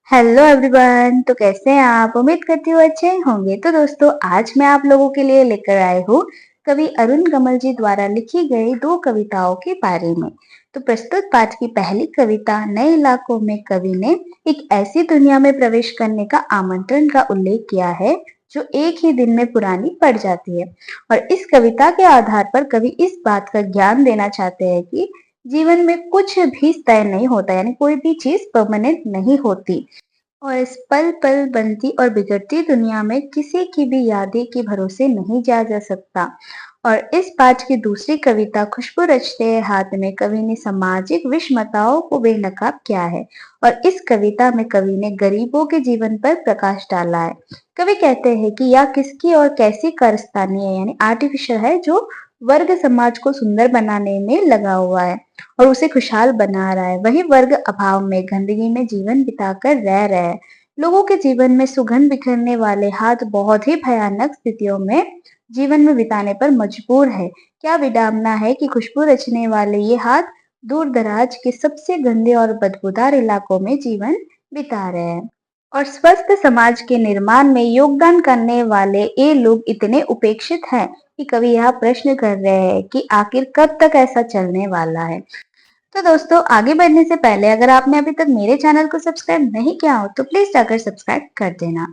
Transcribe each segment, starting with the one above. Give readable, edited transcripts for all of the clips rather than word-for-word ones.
Hello everyone. तो कैसे हैं आप? उम्मीद करती हूँ अच्छे होंगे। तो दोस्तों, आज मैं आप लोगों के लिए लेकर आई हूँ कवि अरुण कमल जी द्वारा लिखी गई दो कविताओं के बारे में। तो प्रस्तुत पाठ की पहली कविता नए इलाकों में कवि ने एक ऐसी दुनिया में प्रवेश करने का आमंत्रण का उल्लेख किया है जो एक ही दिन में पुरानी पड़ जाती है। और इस कविता के आधार पर कवि इस बात का ज्ञान देना चाहते हैं कि जीवन में कुछ भी तय नहीं होता, यानी कोई भी चीज परमानेंट नहीं होती। और इस पल पल बनती और बिगड़ती दुनिया में किसी की भी यादें के भरोसे नहीं जाया जा सकता। और इस पाठ की दूसरी कविता खुशबू रचते हैं हाथ में कवि ने सामाजिक विषमताओं को बेनकाब किया है। और इस कविता में कवि ने गरीबों के जीवन पर प्रकाश डाला है। कवि कहते हैं कि यह किसकी और कैसी कारस्तानी है, यानी आर्टिफिशियल है, जो वर्ग समाज को सुंदर बनाने में लगा हुआ है और उसे खुशहाल बना रहा है। वही वर्ग अभाव में गंदगी में जीवन बिताकर रह रहे हैं। लोगों के जीवन में सुगंध बिखरने वाले हाथ बहुत ही भयानक स्थितियों में जीवन में बिताने पर मजबूर है। क्या विडंबना है कि खुशबू रचने वाले ये हाथ दूर दराज के सबसे गंदे और बदबूदार इलाकों में जीवन बिता रहे हैं। और स्वस्थ समाज के निर्माण में योगदान करने वाले ये लोग इतने उपेक्षित हैं कि कवि यह प्रश्न कर रहे हैं कि आखिर कब तक ऐसा चलने वाला है। तो दोस्तों, आगे बढ़ने से पहले अगर आपने अभी तक मेरे चैनल को सब्सक्राइब नहीं किया हो तो प्लीज जाकर सब्सक्राइब कर देना।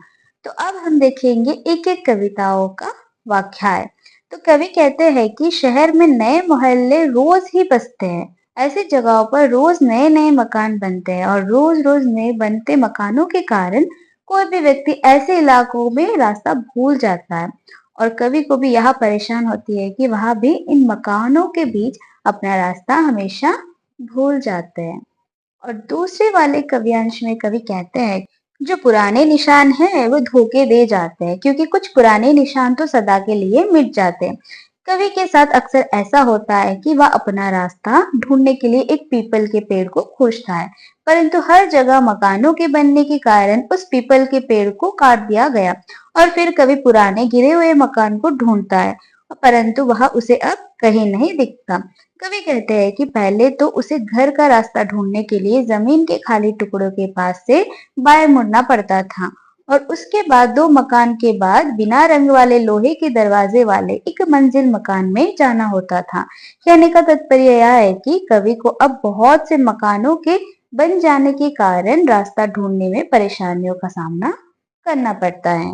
तो अब हम देखेंगे एक एक कविताओं का वाख्याय। तो कवि कहते हैं कि शहर में नए मोहल्ले रोज ही बसते हैं। ऐसी जगहों पर रोज नए नए मकान बनते हैं और रोज रोज नए बनते मकानों के कारण कोई भी व्यक्ति ऐसे इलाकों में रास्ता भूल जाता है। और कवि को भी यह परेशान होती है कि वहां भी इन मकानों के बीच अपना रास्ता हमेशा भूल जाते हैं। और दूसरे वाले काव्यांश में कवि कहते हैं जो पुराने निशान हैं वो धोखे दे जाते हैं, क्योंकि कुछ पुराने निशान तो सदा के लिए मिट जाते हैं। कवि के साथ अक्सर ऐसा होता है कि वह अपना रास्ता ढूंढने के लिए एक पीपल के पेड़ को खोजता है, परंतु हर जगह मकानों के बनने के कारण उस पीपल के पेड़ को काट दिया गया। और फिर कवि पुराने गिरे हुए मकान को ढूंढता है, परंतु वह उसे अब कहीं नहीं दिखता। कवि कहते हैं कि पहले तो उसे घर का रास्ता ढूंढने के लिए जमीन के खाली टुकड़ों के पास से बाएं मुड़ना पड़ता था, और उसके बाद दो मकान के बाद बिना रंग वाले लोहे के दरवाजे वाले एक मंजिल मकान में जाना होता था। कहने का तात्पर्य यह है कि कवि को अब बहुत से मकानों के बन जाने के कारण रास्ता ढूंढने में परेशानियों का सामना करना पड़ता है।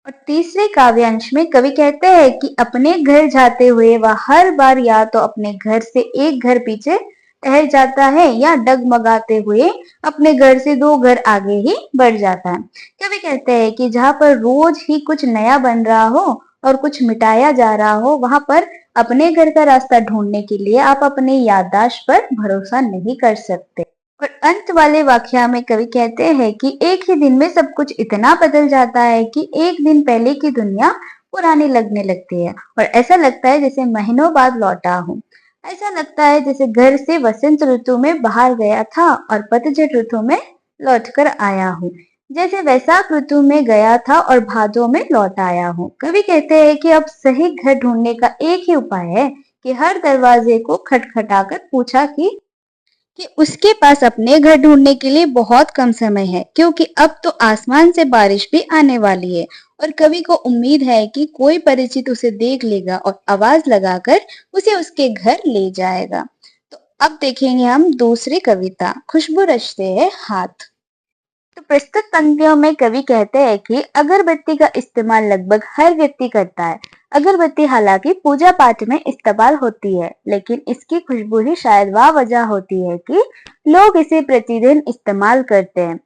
और तीसरे काव्यांश में कवि कहते हैं कि अपने घर जाते हुए वह हर बार या तो अपने घर से एक घर पीछे ठहर जाता है या डगमगाते हुए अपने घर से दो घर आगे ही बढ़ जाता है। कवि कहते हैं कि जहाँ पर रोज ही कुछ नया बन रहा हो और कुछ मिटाया जा रहा हो, वहां पर अपने घर का रास्ता ढूंढने के लिए आप अपनी याददाश्त पर भरोसा नहीं कर सकते। और अंत वाले वाक्या में कवि कहते हैं कि एक ही दिन में सब कुछ इतना बदल जाता है कि एक दिन पहले की दुनिया पुरानी लगने लगती है और ऐसा लगता है जैसे महीनों बाद लौटा हूँ। ऐसा लगता है जैसे घर से वसंत ऋतु में बाहर गया था और पतझड़ ऋतु में लौटकर आया हूँ, जैसे वैशाख ऋतु में गया था और भादों में लौट आया हूँ। कवि कहते हैं कि अब सही घर ढूंढने का एक ही उपाय है कि हर दरवाजे को खटखटाकर पूछा कि उसके पास अपने घर ढूंढने के लिए बहुत कम समय है, क्योंकि अब तो आसमान से बारिश भी आने वाली है। और कवि को उम्मीद है कि कोई परिचित उसे देख लेगा और आवाज लगाकर उसे उसके घर ले जाएगा। तो अब देखेंगे हम दूसरी कविता खुशबू रचते हैं हाथ। तो प्रस्तुत पंक्तियों में कवि कहते हैं कि अगरबत्ती का इस्तेमाल लगभग हर व्यक्ति करता है। अगरबत्ती हालांकि पूजा पाठ में इस्तेमाल होती है, लेकिन इसकी खुशबू ही शायद वह वजह होती है कि लोग इसे प्रतिदिन इस्तेमाल करते हैं।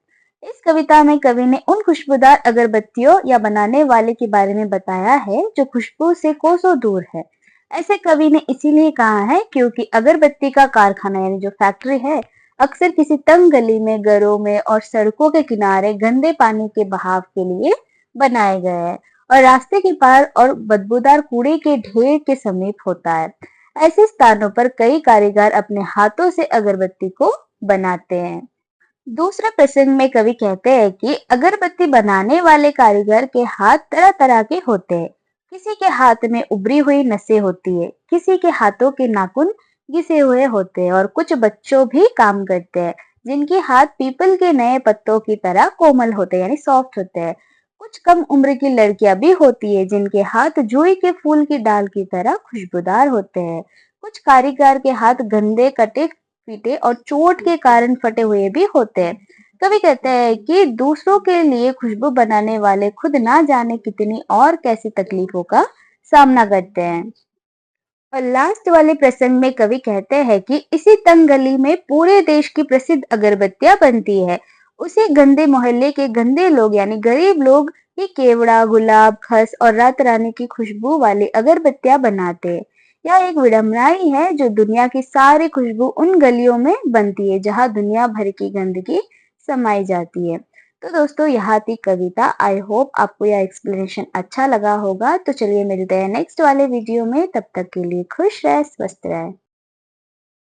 इस कविता में कवि ने उन खुशबूदार अगरबत्तियों या बनाने वाले के बारे में बताया है जो खुशबू से कोसों दूर है। ऐसे कवि ने इसीलिए कहा है क्योंकि अगरबत्ती का कारखाना यानी जो फैक्ट्री है अक्सर किसी तंग गली में, घरों में और सड़कों के किनारे गंदे पानी के बहाव के लिए बनाए गए हैं और रास्ते के पार और बदबूदार कूड़े के ढेर के समीप होता है। ऐसे स्थानों पर कई कारीगर अपने हाथों से अगरबत्ती को बनाते हैं। दूसरे प्रसंग में कवि कहते हैं कि अगरबत्ती बनाने वाले कारीगर के हाथ तरह तरह के होते हैं। किसी के हाथ में उभरी हुई नसें होती है, किसी के हाथों के नाखून घिसे हुए होते हैं और कुछ बच्चों भी काम करते हैं जिनके हाथ पीपल के नए पत्तों की तरह कोमल होते हैं यानी सॉफ्ट होते हैं। कुछ कम उम्र की लड़कियां भी होती है जिनके हाथ जुई के फूल की डाल की तरह खुशबूदार होते हैं। कुछ कारीगर के हाथ गंदे कटे पीटे और चोट के कारण फटे हुए भी होते हैं। कवि कहते हैं कि दूसरों के लिए खुशबू बनाने वाले खुद ना जाने कितनी और कैसी तकलीफों का सामना करते हैं। और लास्ट वाले प्रसंग में कवि कहते हैं कि इसी तंग गली में पूरे देश की प्रसिद्ध अगरबत्तियां बनती है। उसी गंदे मोहल्ले के गंदे लोग यानी गरीब लोग ही केवड़ा, गुलाब, खस और रात रानी की खुशबू वाली अगरबत्तियां बनाते हैं। यह एक विडंबना ही है जो दुनिया की सारी खुशबू उन गलियों में बनती है जहां दुनिया भर की गंदगी समाई जाती है। तो दोस्तों यहाँ थी कविता। आई होप आपको यह एक्सप्लेनेशन अच्छा लगा होगा। तो चलिए मिलते हैं नेक्स्ट वाले वीडियो में। तब तक के लिए खुश रहे, स्वस्थ रहे।